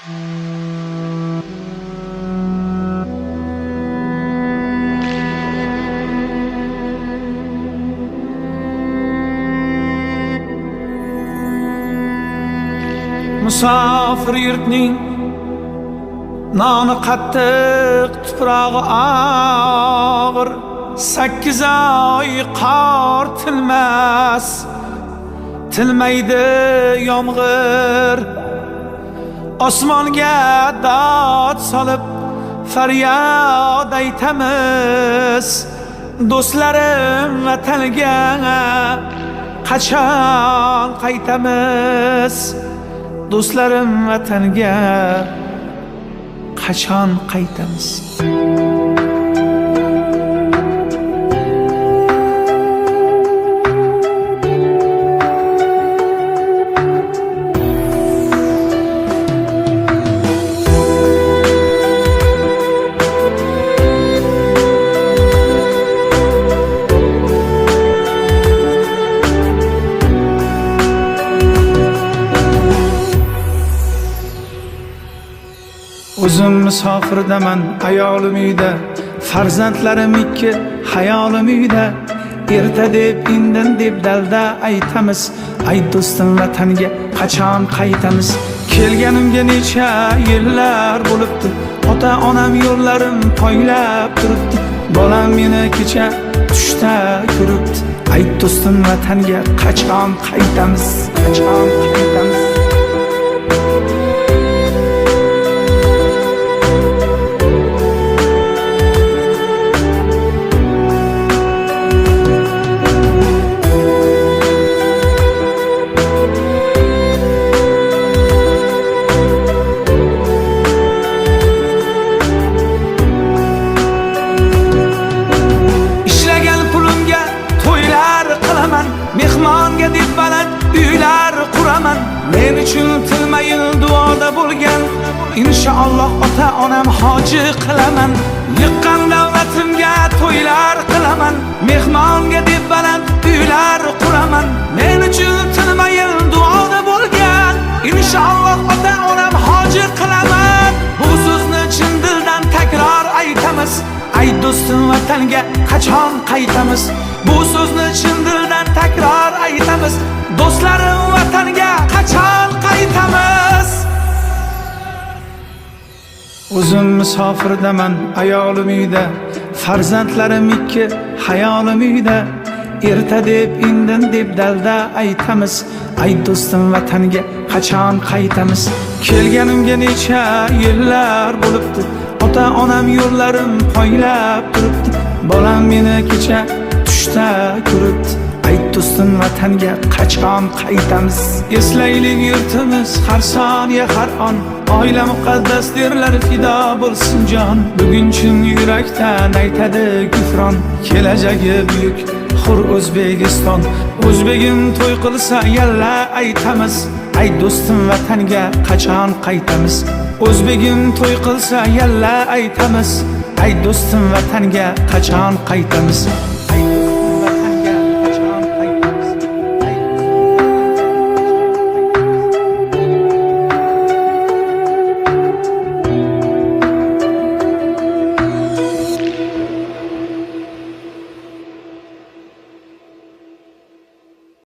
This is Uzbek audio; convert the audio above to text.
Musafir yurtning noni qattiq, tuprog'i og'ir. 8 oy qor tilmas, tilmaydi yomg'ir. Osmonga dod solib faryod aytamiz. Do'stlarim vatanga qachon qaytamiz? Do'stlarim vatanga qachon qaytamiz? O'zim musofirdaman, ayolim uyda, farzandlarim 2, hayolim uyda. Erta deb, indin deb dalda aytamiz. Ay do'stim, vatanga qachon qaytamiz? Kelganimga necha yillar bo'libdi. Ota-onam yo'llarim poylab turibdi. Bolam meni kecha tushda ko'ribdi. Ay do'stim, vatanga qachon qaytamiz? Qachon qaytamiz? Mehmonga deb baland uylar quraman. Men uchun tilmayin duoda bo'lgan. Inshaalloh ota-onam hoji qilaman. Yiqqan davlatimga to'ylar qilaman. Mehmonga deb baland uylar quraman. Men uchun tilmayin duoda bo'lgan. Inshaalloh ota-onam hoji qilaman. Bu so'zni chin dildan takror aytamiz. Ay do'stim, vatanga qachon qaytamiz? Bu so'zni chin dildan takror aytamiz. Do'stlarim, vatanga qachon qaytamiz? O'zim musofirdaman, ayolim uyda, farzandlarim 2, hayolim uyda. Erta deb, indin deb dalda aytamiz. Ay do'stim, vatanga qachon qaytamiz? Kelganimga necha yillar bo'libdi. Ota-onam yo'llarim poylab turibdi. Bolam meni kecha tushda ko'ribdi. Ay do'stim, vatanga qachon qaytamiz? Eslaylik yurtimiz har soniya har on. Oila muqaddas derlar, fido bo'lsin jon. Bugun chin yurakdan aytadi kufron. Kelajagi buyuk hur O'zbekiston. O'zbegim to'y qilsa yalla aytamiz. Ay do'stim, vatanga qachon qaytamiz? O'zbegim to'y qilsa yalla aytamiz. Ay do'stim, vatanga qachon qaytamiz?